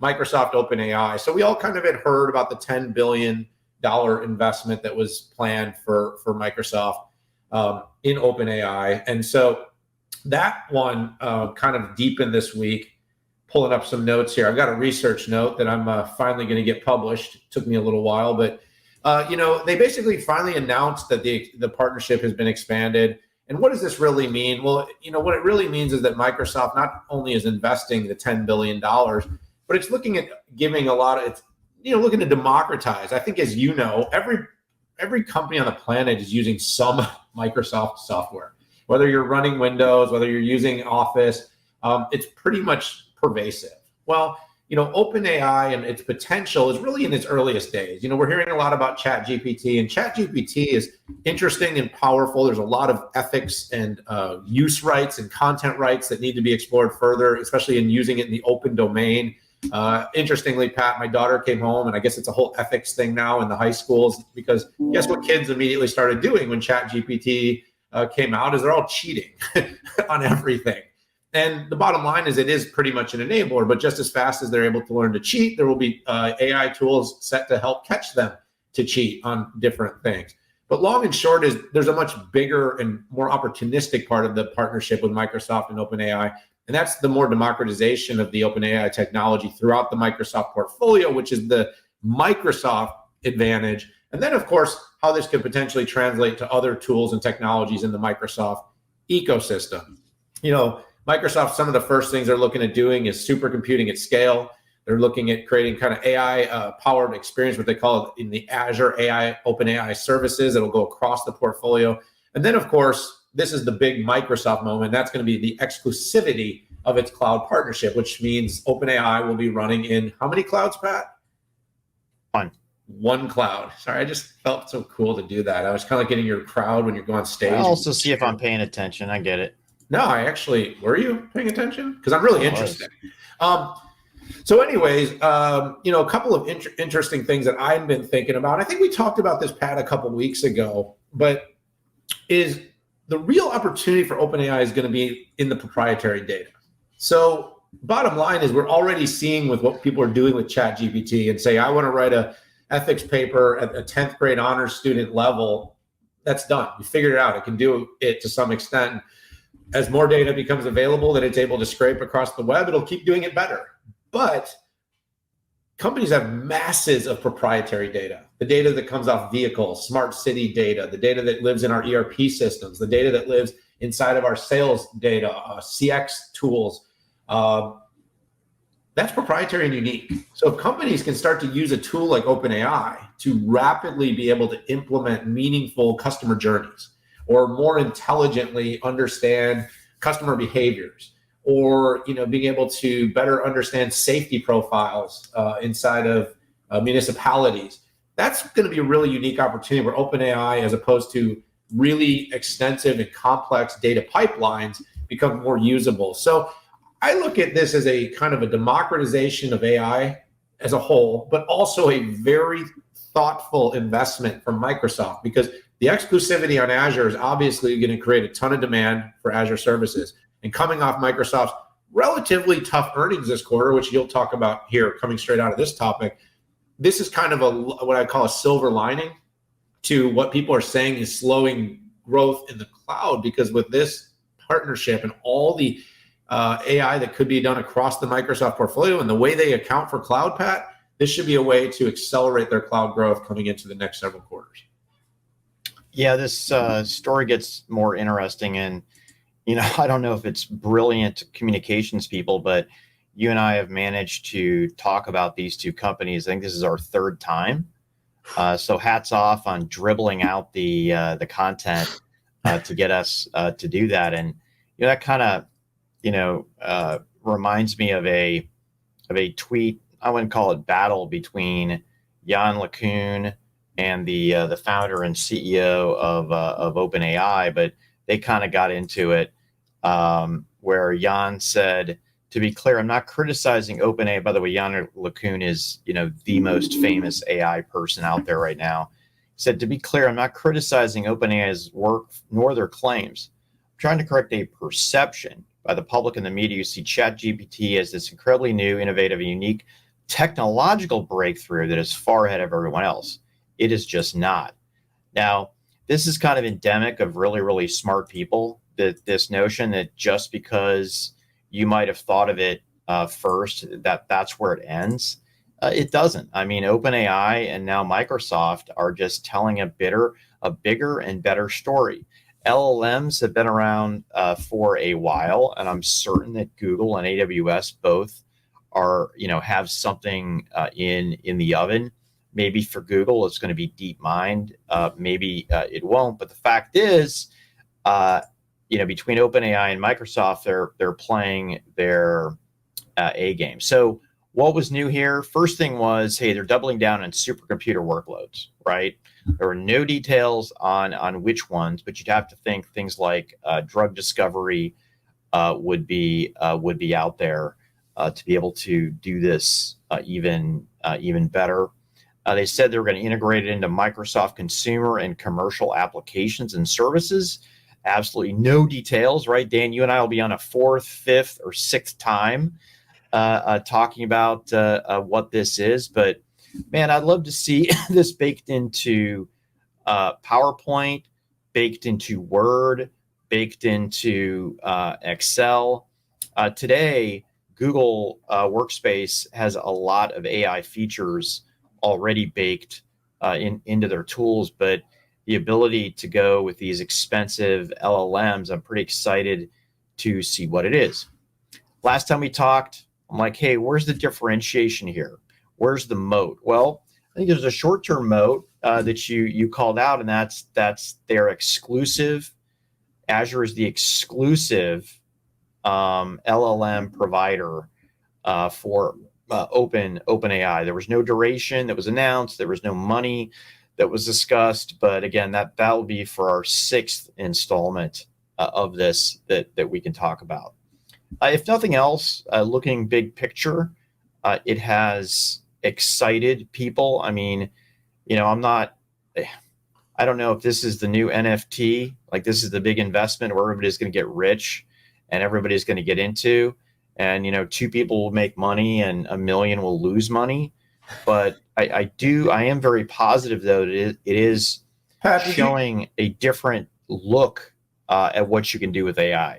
Microsoft OpenAI. So we all kind of had heard about the $10 billion investment that was planned for Microsoft in OpenAI. And so that one kind of deepened this week. Pulling up some notes here. I've got a research note that I'm finally going to get published. It took me a little while, but they basically finally announced that the partnership has been expanded. And what does this really mean? Well, what it really means is that Microsoft not only is investing the $10 billion, but it's looking at giving a lot of, it's looking to democratize. I think, as you know, every company on the planet is using some Microsoft software. Whether you're running Windows, whether you're using Office, it's pretty much pervasive. Well, OpenAI and its potential is really in its earliest days. We're hearing a lot about ChatGPT, and ChatGPT is interesting and powerful. There's a lot of ethics and use rights and content rights that need to be explored further, especially in using it in the open domain. Interestingly, Pat, my daughter came home, and I guess it's a whole ethics thing now in the high schools, because guess what kids immediately started doing when ChatGPT came out is they're all cheating on everything. And the bottom line is it is pretty much an enabler, but just as fast as they're able to learn to cheat, there will be AI tools set to help catch them to cheat on different things. But long and short is there's a much bigger and more opportunistic part of the partnership with Microsoft and OpenAI, and that's the more democratization of the OpenAI technology throughout the Microsoft portfolio, which is the Microsoft advantage. And then, of course, how this could potentially translate to other tools and technologies in the Microsoft ecosystem. Microsoft, some of the first things they're looking at doing is supercomputing at scale. They're looking at creating kind of AI powered experience, what they call it in the Azure AI, OpenAI services. It'll go across the portfolio. And then, of course, this is the big Microsoft moment. That's going to be the exclusivity of its cloud partnership, which means OpenAI will be running in how many clouds, Pat? One cloud. Sorry, I just felt so cool to do that. I was kind of getting your crowd when you go on stage. I'll also see if I'm paying attention. I get it. No, were you paying attention? Because I'm really interested. So anyways, a couple of interesting things that I've been thinking about. I think we talked about this, Pat, a couple weeks ago, but is the real opportunity for OpenAI is going to be in the proprietary data. So bottom line is we're already seeing with what people are doing with ChatGPT and say, I want to write a ethics paper at a 10th grade honors student level. That's done. You figured it out. It can do it to some extent. As more data becomes available that it's able to scrape across the web, it'll keep doing it better. But companies have masses of proprietary data, the data that comes off vehicles, smart city data, the data that lives in our ERP systems, the data that lives inside of our sales data, CX tools. That's proprietary and unique. So if companies can start to use a tool like OpenAI to rapidly be able to implement meaningful customer journeys, or more intelligently understand customer behaviors, or being able to better understand safety profiles inside of municipalities. That's going to be a really unique opportunity where OpenAI, as opposed to really extensive and complex data pipelines, become more usable. So I look at this as a kind of a democratization of AI as a whole, but also a very thoughtful investment from Microsoft, because the exclusivity on Azure is obviously going to create a ton of demand for Azure services. And coming off Microsoft's relatively tough earnings this quarter, which you'll talk about here coming straight out of this topic, this is kind of what I call a silver lining to what people are saying is slowing growth in the cloud, because with this partnership and all the AI that could be done across the Microsoft portfolio and the way they account for cloud, Pat, this should be a way to accelerate their cloud growth coming into the next several quarters. Yeah, this story gets more interesting, and I don't know if it's brilliant communications people, but you and I have managed to talk about these two companies. I think this is our third time. So hats off on dribbling out the content to get us to do that, and that kind of reminds me of a tweet. I wouldn't call it battle between Jan LeCun and the founder and CEO of OpenAI, but they kind of got into it where Jan said, to be clear, I'm not criticizing OpenAI. By the way, Jan LeCun is the most famous AI person out there right now. He said, to be clear, I'm not criticizing OpenAI's work nor their claims. I'm trying to correct a perception by the public and the media who see ChatGPT as this incredibly new, innovative, and unique technological breakthrough that is far ahead of everyone else. It is just not. Now, this is kind of endemic of really, really smart people, that this notion that just because you might have thought of it first, that's where it ends. It doesn't. I mean, OpenAI and now Microsoft are just telling a bigger and better story. LLMs have been around for a while, and I'm certain that Google and AWS both are, have something in the oven. Maybe for Google, it's going to be DeepMind. Maybe it won't. But the fact is, between OpenAI and Microsoft, they're playing their A game. So what was new here? First thing was, hey, they're doubling down on supercomputer workloads, right? There were no details on which ones, but you'd have to think things like drug discovery would be out there to be able to do this even better. They said they were going to integrate it into Microsoft consumer and commercial applications and services. Absolutely no details, right? Dan, you and I will be on a fourth, fifth, or sixth time talking about what this is. But man, I'd love to see this baked into PowerPoint, baked into Word, baked into Excel. Today, Google Workspace has a lot of AI features already baked into their tools, but the ability to go with these expensive LLMs, I'm pretty excited to see what it is. Last time we talked, I'm like, hey, where's the differentiation here? Where's the moat? Well, I think there's a short-term moat that you called out, and that's their exclusive. Azure is the exclusive LLM provider for OpenAI. There was no duration that was announced. There was no money that was discussed. But again, that will be for our sixth installment of this that we can talk about. If nothing else, looking big picture, it has excited people. I mean, I don't know if this is the new NFT, like this is the big investment where everybody's going to get rich and everybody's going to get into, and, two people will make money and 1 million will lose money. But I am very positive, though, that it is Pat, showing a different look at what you can do with AI.